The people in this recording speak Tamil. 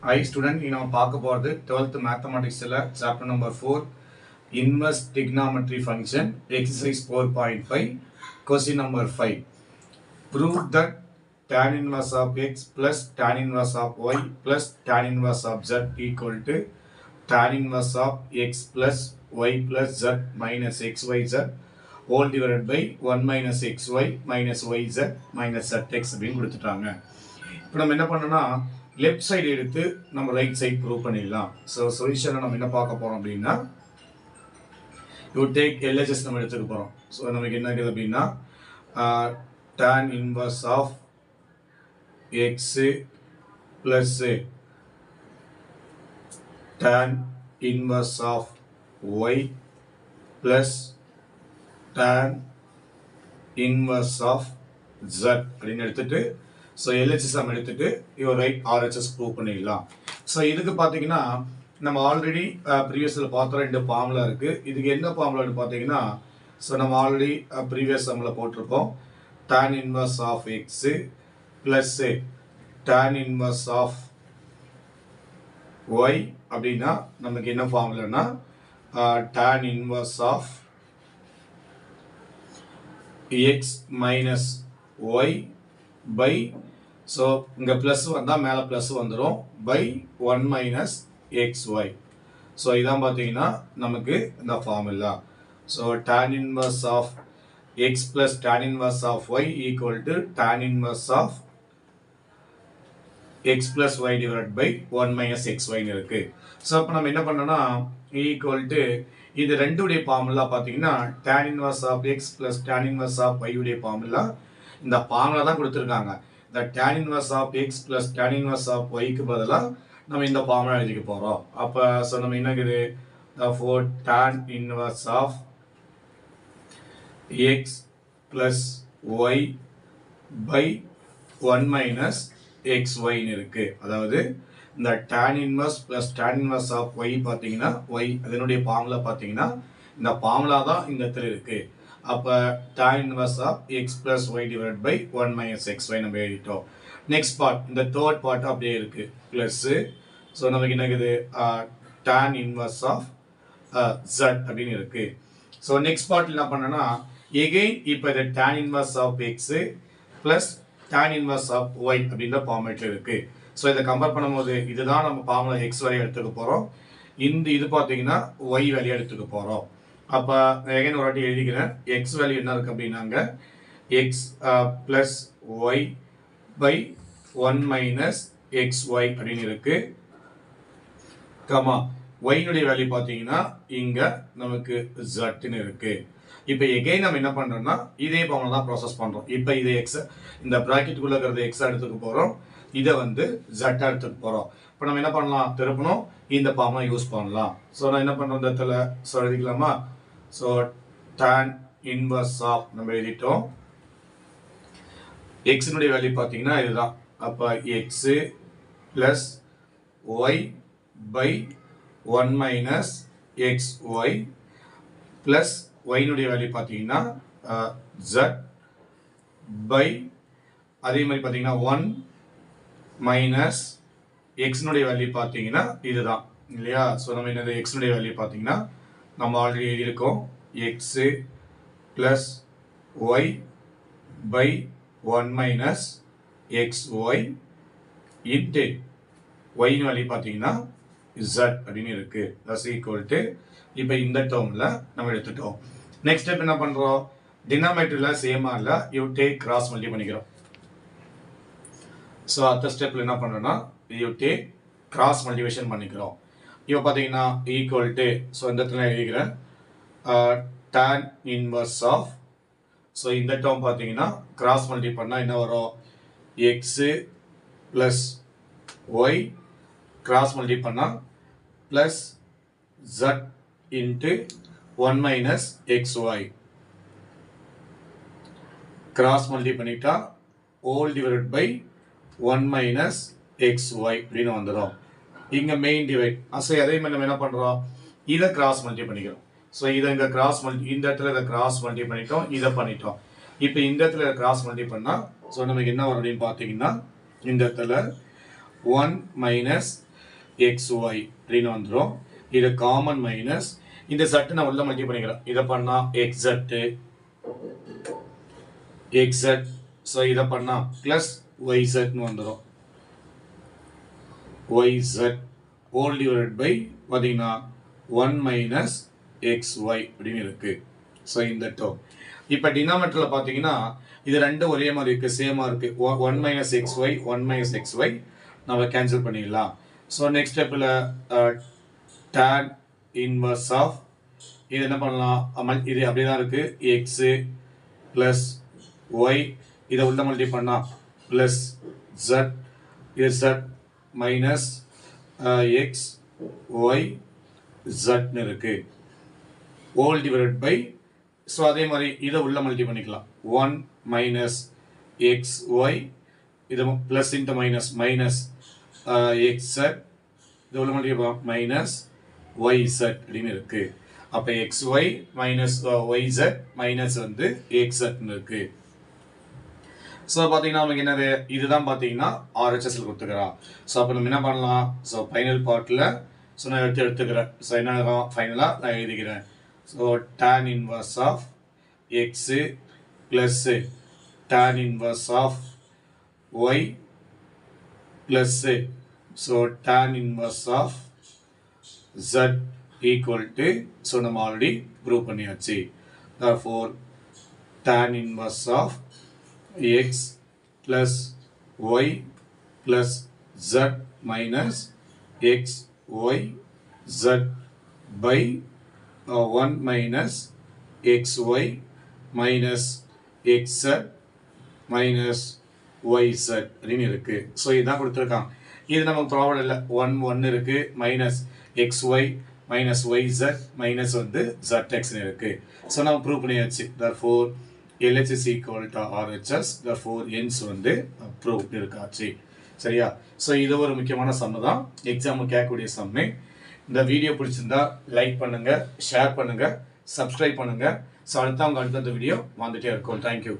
Hi student, நம்ம பார்க்க போறது 12th mathematics chapter number 4 inverse trigonometry function exercise 4.5 question number 5. Prove that tan inverse of x plus tan inverse of y plus tan inverse of z equal to tan inverse of x plus y plus z minus xyz whole divided by 1 minus xy minus yz minus zx அப்படின்னு கொடுத்துட்டாங்க. இப்போ நம்ம என்ன பண்ணோம்னா லெஃப்ட் சைடு எடுத்து நம்ம ரைட் சைடு ப்ரூவ் பண்ணிடலாம். ஸோ சொல்யூஷனை நம்ம என்ன பார்க்க போகிறோம் அப்படின்னா யூ டேக் எல்ஹெச்எஸ் நம்ம எடுத்துக்க போகிறோம். ஸோ நமக்கு என்ன இருக்குது அப்படின்னா tan inverse of X plus tan inverse of Y plus tan inverse of Z அப்படின்னு எடுத்துட்டு ஸோ எல்ஹெச்எஸ் நம்ம எடுத்துட்டு யுவர் ரைட் ஆர்ஹெச்எஸ் ப்ரூவ் பண்ணிடலாம். ஸோ இதுக்கு பார்த்தீங்கன்னா நம்ம ஆல்ரெடி ப்ரீவியஸில் பார்த்தோம், ரெண்டு ஃபார்முலா இருக்குது. இதுக்கு என்ன ஃபார்முலான்னு பார்த்தீங்கன்னா ஸோ நம்ம ஆல்ரெடி ப்ரீவியஸ் சம்மில் போட்டிருப்போம். tan inverse of X plus tan inverse of Y அப்படின்னா நமக்கு என்ன ஃபார்முலானா tan inverse of X minus Y by, so இங்கே ப்ளஸ் வந்தால் மேலே ப்ளஸ் வந்துடும், by 1 minus X Y. So இதான் பார்த்தீங்கன்னா நமக்கு இந்த formula. So tan inverse of X plus tan inverse of Y equal to tan inverse of X plus Y divide by 1 minus X ஒய்னு இருக்குது. ஸோ அப்போ நம்ம என்ன பண்ணோம்னா ஈக்குவல் டு இது ரெண்டுடைய ஃபார்முலா பார்த்தீங்கன்னா tan inverse of X plus tan inverse of ஒய்யுடைய ஃபார்முலா இந்த ஃபார்முலா தான் கொடுத்துருக்காங்க. இந்த tan inverse of X plus tan inverse of ஒய்க்கு பதிலாக நம்ம இந்த ஃபார்முலா எழுதிக்க போகிறோம். அப்போ ஸோ நம்ம என்னக்குது for tan inverse of X plus Y by 1 minus X ஒய்னு இருக்குது. அதாவது இந்த tan inverse plus tan inverse of Y பார்த்தீங்கன்னா ஒய் அதனுடைய ஃபார்முலா பார்த்தீங்கன்னா இந்த ஃபார்முலா தான் இந்த இடத்துல இருக்குது. அப்போ tan inverse of X plus Y divide by 1 minus X Y நம்ம எழுதிட்டோம். நெக்ஸ்ட் பார்ட் இந்த தேர்ட் பார்ட் அப்படியே இருக்குது ப்ளஸ்ஸு. ஸோ நமக்கு என்ன இருக்குது tan இன்வர்ஸ் ஆஃப் ஜெட் அப்படின்னு இருக்குது. ஸோ நெக்ஸ்ட் பார்ட் என்ன பண்ணோன்னா எகெயின் இப்போ இது tan inverse of X plus tan inverse of Y அப்படின்ற ஃபார்மேட்டில் இருக்குது. ஸோ இதை கம்பேர் பண்ணும்போது இதுதான் நம்ம ஃபார்முலா எக்ஸ் வேல்யூ எடுத்துக்க போகிறோம், இந்த இது பார்த்தீங்கன்னா ஒய் வேல்யூ எடுத்துக்க போகிறோம். அப்போ எகைன் ஒரு வாட்டி எழுதிக்கிறேன். எக்ஸ் வேல்யூ என்ன இருக்குது அப்படின்னாங்க X plus Y by 1 minus X Y அப்படின்னு இருக்குது. கமா ஒய்னுடைய வேல்யூ பார்த்தீங்கன்னா இங்கே நமக்கு ஜெட்னு இருக்குது. இப்போ எகைன் நம்ம என்ன பண்ணுறோம்னா இதே ஃபார்முலா தான் ப்ராசஸ் பண்ணுறோம். இப்போ இதை எக்ஸ் இந்த ப்ராக்கெட்டுக்குள்ளே இருக்கிறத எக்ஸாக எடுத்துக்க போகிறோம், இதை வந்து ஜெட்டாக எடுத்துக்க போகிறோம். இப்போ நம்ம என்ன பண்ணலாம், திருப்பணும் இந்த ஃபார்முலா யூஸ் பண்ணலாம். ஸோ நான் என்ன பண்ணுறோம் இந்த இடத்துல ஸோ எழுதிக்கலாமா. ஸோ tan இன்வர்ஸ் ஆஃப் நம்ம எழுதிட்டோம். எக்ஸினுடைய வேல்யூ பார்த்தீங்கன்னா இதுதான். அப்போ X plus Y by 1 minus X Y plus ஒய்னுடைய வேல்யூ பார்த்தீங்கன்னா ஜெட் பை அதே மாதிரி பார்த்தீங்கன்னா 1 மைனஸ் எக்ஸினுடைய வேல்யூ பார்த்தீங்கன்னா இதுதான் இல்லையா. ஸோ நம்ம என்னது எக்ஸினுடைய வேல்யூ பார்த்தீங்கன்னா நம்ம ஆல்ரெடி எழுதியிருக்கோம் X plus Y by 1 minus X Y into ஒய்னு வேல்யூ பார்த்தீங்கன்னா ஜெட் அப்படின்னு இருக்குது. தட்ஸ் ஈக்குவல் டு இப்போ இந்த டேர்மில் நம்ம எடுத்துட்டோம். நெக்ஸ்ட் ஸ்டெப் என்ன பண்ணுறோம், டினாமினேட்டரில் சேமாக இல்லை யூ டேக் கிராஸ் மல்டி பண்ணிக்கிறோம். ஸோ அடுத்த ஸ்டெப்பில் என்ன பண்ணுறோன்னா யூ டேக் கிராஸ் மல்டிவேஷன் பண்ணிக்கிறோம். இப்போ பார்த்தீங்கன்னா ஈக்குவல் டு ஸோ இந்த இடத்துல எழுதிக்கிறேன் tan இன்வர்ஸ் ஆஃப் ஸோ இந்த டேர்ம் பார்த்தீங்கன்னா கிராஸ் மல்டி பண்ணால் என்ன வரும் X plus Y cross multi பண்ணால் plus Z into 1 minus X Y cross multi பண்ணிட்டா whole divide by 1 minus X Y அப்படின்னு வந்துடும். இங்கே மெயின் டிவைட் ஸோ அதே மாதிரி நம்ம என்ன பண்ணுறோம் இதை கிராஸ் மல்டி பண்ணிக்கிறோம். ஸோ இதை இங்கே கிராஸ் மல்டி இந்த இடத்துல இதை கிராஸ் மல்டி பண்ணிட்டோம், இதை பண்ணிட்டோம். இப்போ இந்த இடத்துல கிராஸ் மல்டி பண்ணால் ஸோ நமக்கு என்ன வரும் அப்படின்னு பார்த்தீங்கன்னா இந்த இடத்துல 1 minus xy அப்படின்னு வந்துடும். இது காமன் மைனஸ் இந்த z நான் உள்ள மல்டி பண்ணிக்கிறேன். இதை பண்ணா xz ஸோ இதை பண்ணா பிளஸ் yzன்னு வந்துடும். yz ஹோல் டிவைடட் பை பார்த்தீங்கன்னா 1 மைனஸ் xy அப்படின்னு இருக்கு. ஸோ இந்த டேர்ம் இப்போ டினாமினேட்டரில் பார்த்தீங்கன்னா இது ரெண்டும் ஒரே மாதிரி இருக்குது, சேமாக இருக்குது. 1 மைனஸ் xy 1 மைனஸ் xy நம்ம கேன்சல் பண்ணிடலாம். ஸோ நெக்ஸ்ட் ஸ்டெப்பில் tan இன்வர்ஸ் ஆஃப் இது என்ன பண்ணலாம், இது அப்படியே தான் இருக்குது. எக்ஸு ப்ளஸ் ஒய் இதை உள்ள மல்டி பண்ணால் ப்ளஸ் ஜட் இது ஜட் மைனஸ் எக்ஸ் ஒய் ஜட்னு இருக்குது ஹோல் டிவைடட் பை. ஸோ அதே மாதிரி இதை உள்ள மல்டி பண்ணிக்கலாம். 1 மைனஸ் எக்ஸ் ஒய் இது plus into minus minus X Z இது உள்ள மல்டி மைனஸ் ஒய் செட் அப்படின்னு இருக்குது. அப்போ X Y minus Y Z minus வந்து எக்ஸ் செட்னு இருக்குது. ஸோ பார்த்தீங்கன்னா நமக்கு என்னது இதுதான் பார்த்தீங்கன்னா ஆர்ஹெச்எஸ்ல கொடுத்துக்கிறா. ஸோ அப்போ நம்ம என்ன பண்ணலாம், ஸோ ஃபைனல் பார்ட்டில் ஸோ நான் எடுத்துக்கிறேன். ஸோ என்ன ஃபைனலாக நான் எழுதிக்கிறேன். So tan inverse of X plus tan inverse of Y plus so tan inverse of z equal to so நம்ம ஆல்ரெடி ப்ரூவ் பண்ணியாச்சு. therefore tan inverse of x plus y plus z minus x y z by 1 minus x y minus x z minus y z அப்படின்னு இருக்கு. ஸோ இதுதான் கொடுத்துருக்காங்க. இது நமக்கு ப்ராப்ளம் இல்லை. 1 இருக்கு minus X Y minus Y Z minus வந்து ஜெட் எக்ஸ்னு இருக்கு. ஸோ நம்ம ப்ரூவ் பண்ணியாச்சு. therefore LH is equal to RHS, therefore ends வந்து approved இருக்காச்சு. சரியா? ஸோ இது ஒரு முக்கியமான சம்மு தான், எக்ஸாமுக்கு கேட்கக்கூடிய சம்மு. இந்த வீடியோ பிடிச்சிருந்தா லைக் பண்ணுங்க, ஷேர் பண்ணுங்க, சப்ஸ்கிரைப் பண்ணுங்க. ஸோ அடுத்த வீடியோ வந்துட்டே இருக்கும். தேங்க்யூ.